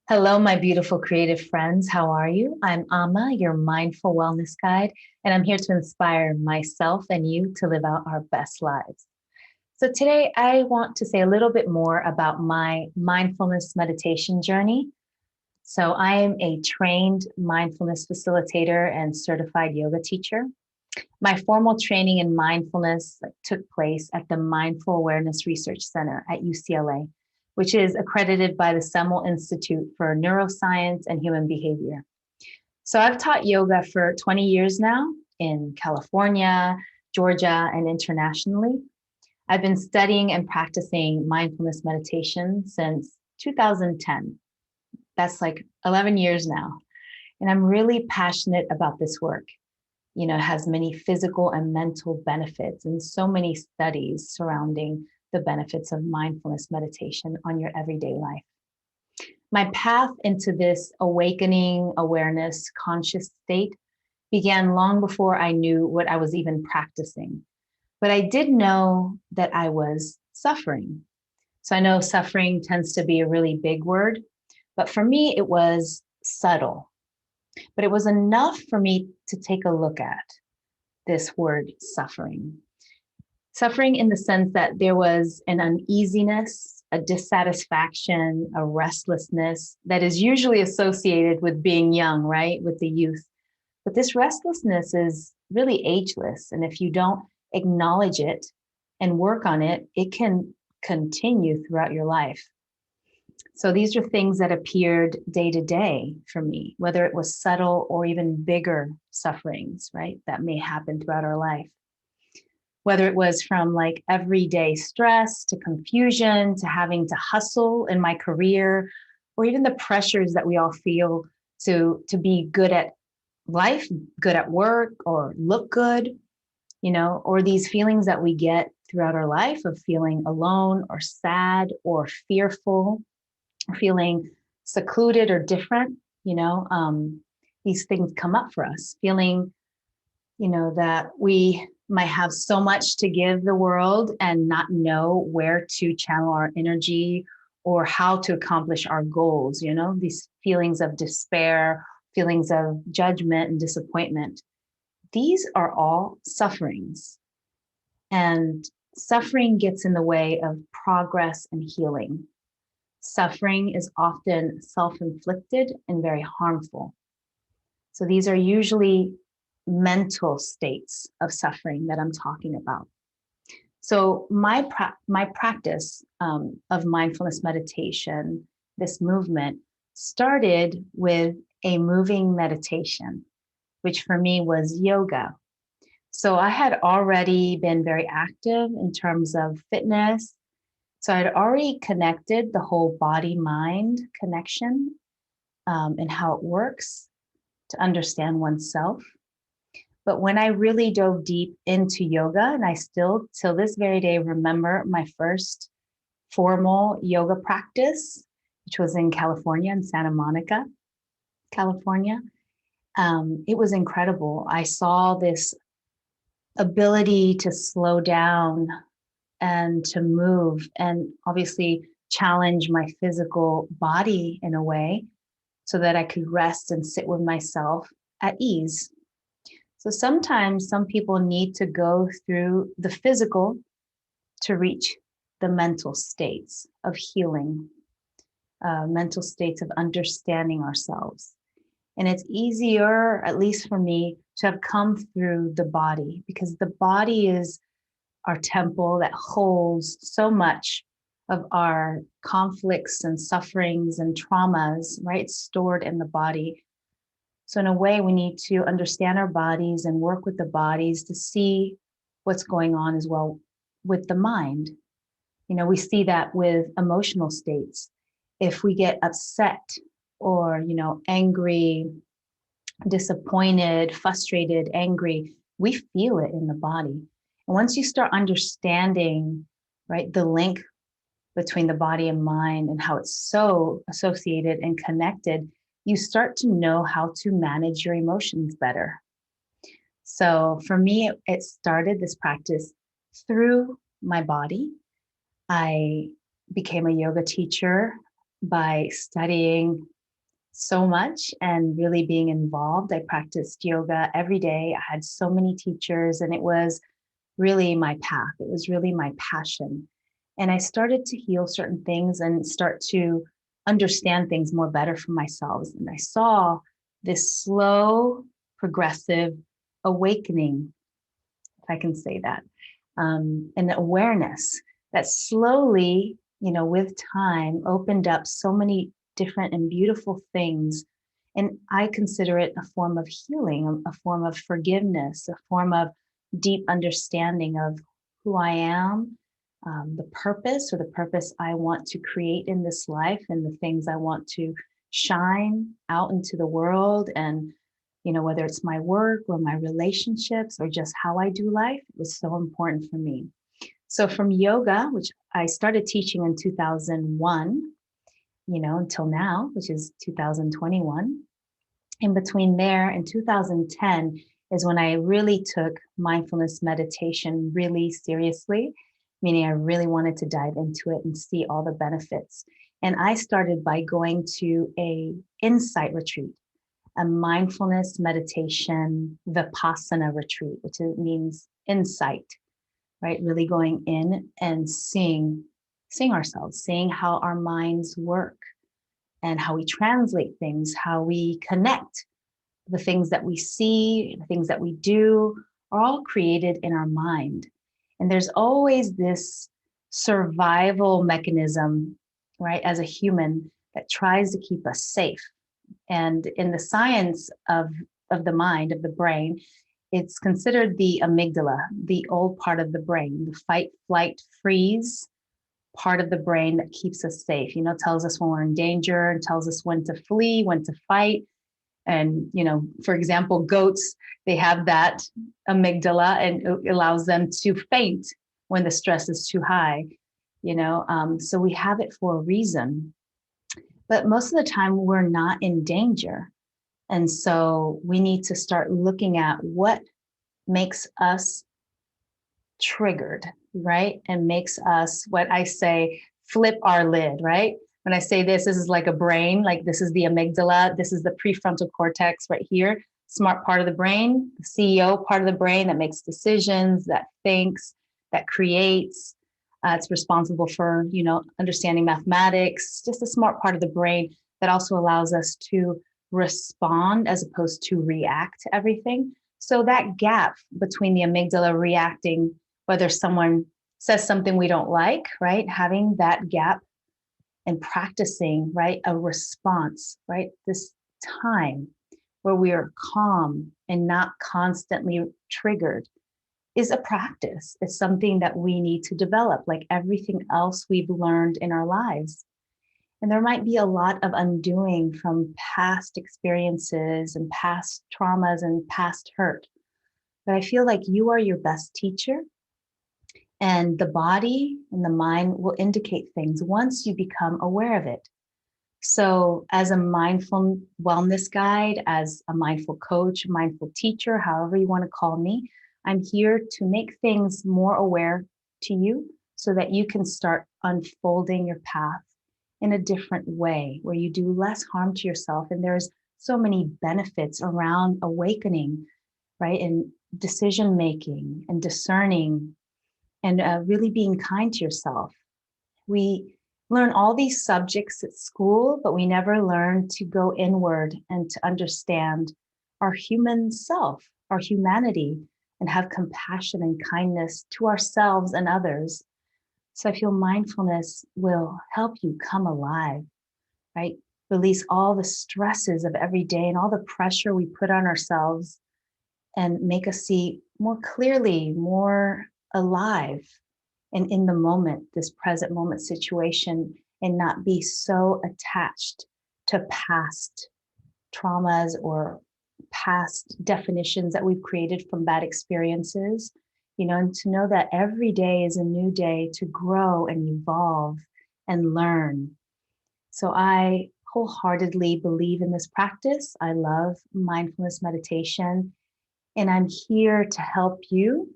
Hello, my beautiful creative friends. How are you? I'm Amma, your mindful wellness guide, and I'm here to inspire myself and you to live out our best lives. So, today I want to say a little bit more about my mindfulness meditation journey. So, I am a trained mindfulness facilitator and certified yoga teacher. My formal training in mindfulness took place at the Mindful Awareness Research Center at UCLA, which is accredited by the Semel Institute for Neuroscience and Human Behavior. So I've taught yoga for 20 years now in California, Georgia, and internationally. I've been studying and practicing mindfulness meditation since 2010. That's like 11 years now. And I'm really passionate about this work. It has many physical and mental benefits, and so many studies surrounding the benefits of mindfulness meditation on your everyday life. My path into this awakening awareness conscious state began long before I knew what I was even practicing. But I did know that I was suffering. So I know suffering tends to be a really big word, but for me, it was subtle. But it was enough for me to take a look at this word suffering. Suffering in the sense that there was an uneasiness, a dissatisfaction, a restlessness that is usually associated with being young, right? With the youth. But this restlessness is really ageless. And if you don't acknowledge it and work on it, it can continue throughout your life. So these are things that appeared day to day for me, whether it was subtle or even bigger sufferings, right? That may happen throughout our life. Whether it was from like everyday stress to confusion to having to hustle in my career, or even the pressures that we all feel to be good at life, good at work, or look good, or these feelings that we get throughout our life of feeling alone or sad or fearful, feeling secluded or different, these things come up for us, feeling, that we might have so much to give the world and not know where to channel our energy or how to accomplish our goals, these feelings of despair, feelings of judgment and disappointment. These are all sufferings. And suffering gets in the way of progress and healing. Suffering is often self-inflicted and very harmful. So these are usually mental states of suffering that I'm talking about. So my practice of mindfulness meditation, this movement, started with a moving meditation, which for me was yoga. So I had already been very active in terms of fitness. So I'd already connected the whole body-mind connection and how it works to understand oneself. But when I really dove deep into yoga, and I still, till this very day, remember my first formal yoga practice, which was in California, in Santa Monica, California. It was incredible. I saw this ability to slow down and to move and obviously challenge my physical body in a way so that I could rest and sit with myself at ease. So sometimes some people need to go through the physical to reach the mental states of healing, mental states of understanding ourselves. And it's easier, at least for me, to have come through the body, because the body is our temple that holds so much of our conflicts and sufferings and traumas, right? It's stored in the body. So in a way, we need to understand our bodies and work with the bodies to see what's going on as well with the mind. We see that with emotional states. If we get upset or, angry, disappointed, frustrated, angry, we feel it in the body. And once you start understanding, right, the link between the body and mind and how it's so associated and connected, you start to know how to manage your emotions better. So for me, it started this practice through my body. I became a yoga teacher by studying so much and really being involved. I practiced yoga every day. I had so many teachers, and it was really my path. It was really my passion. And I started to heal certain things and start to understand things more better for myself. And I saw this slow, progressive awakening, if I can say that, and awareness that slowly, with time opened up so many different and beautiful things. And I consider it a form of healing, a form of forgiveness, a form of deep understanding of who I am, the purpose I want to create in this life, and the things I want to shine out into the world. And, whether it's my work or my relationships or just how I do life, it was so important for me. So from yoga, which I started teaching in 2001, until now, which is 2021, in between there and 2010 is when I really took mindfulness meditation really seriously, meaning I really wanted to dive into it and see all the benefits. And I started by going to a insight retreat, a mindfulness meditation vipassana retreat, which means insight, right? Really going in and seeing ourselves, seeing how our minds work and how we translate things, how we connect. The things that we see, the things that we do are all created in our mind. And there's always this survival mechanism, right, as a human that tries to keep us safe. And in the science of the mind, of the brain, it's considered the amygdala, the old part of the brain, the fight, flight, freeze part of the brain that keeps us safe, tells us when we're in danger and tells us when to flee, when to fight. And, for example, goats, they have that amygdala, and it allows them to faint when the stress is too high, so we have it for a reason. But most of the time we're not in danger. And so we need to start looking at what makes us triggered, right? And makes us, what I say, flip our lid, right? When I say this is like a brain, like this is the amygdala, this is the prefrontal cortex right here, smart part of the brain, the CEO part of the brain that makes decisions, that thinks, that creates. It's responsible for, understanding mathematics, just a smart part of the brain that also allows us to respond as opposed to react to everything. So that gap between the amygdala reacting, whether someone says something we don't like, right? Having that gap and practicing, right, a response, right? This time where we are calm and not constantly triggered is a practice. It's something that we need to develop, like everything else we've learned in our lives. And there might be a lot of undoing from past experiences and past traumas and past hurt. But I feel like you are your best teacher. And the body and the mind will indicate things once you become aware of it. So as a mindful wellness guide, as a mindful coach, mindful teacher, however you want to call me, I'm here to make things more aware to you so that you can start unfolding your path in a different way where you do less harm to yourself. And there's so many benefits around awakening, right? And decision making and discerning and really being kind to yourself. We learn all these subjects at school, but we never learn to go inward and to understand our human self, our humanity, and have compassion and kindness to ourselves and others. So I feel mindfulness will help you come alive, right? Release all the stresses of every day and all the pressure we put on ourselves and make us see more clearly, more alive and in the moment, this present moment situation, and not be so attached to past traumas or past definitions that we've created from bad experiences, and to know that every day is a new day to grow and evolve and learn. So I wholeheartedly believe in this practice. I love mindfulness meditation, and I'm here to help you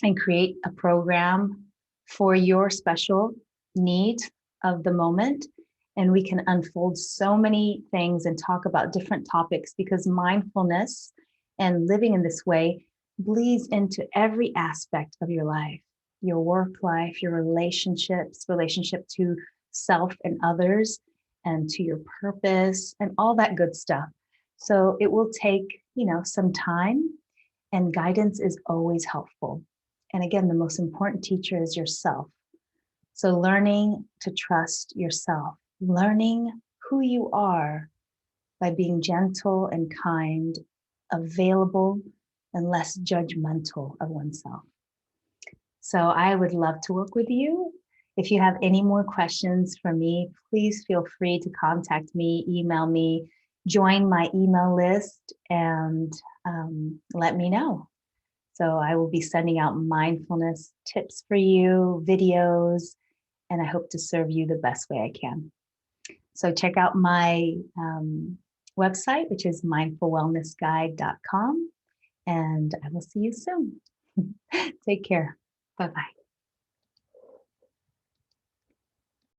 and create a program for your special needs of the moment And we can unfold so many things and talk about different topics, because mindfulness and living in this way bleeds into every aspect of your life, your work life, your relationships, relationship to self and others, and to your purpose and all that good stuff. So it will take, some time, and guidance is always helpful. And again, the most important teacher is yourself. So learning to trust yourself, learning who you are by being gentle and kind, available, and less judgmental of oneself. So I would love to work with you. If you have any more questions for me, please feel free to contact me, email me, join my email list, and let me know. So I will be sending out mindfulness tips for you, videos, and I hope to serve you the best way I can. So check out my website, which is mindfulwellnessguide.com, and I will see you soon. Take care. Bye-bye.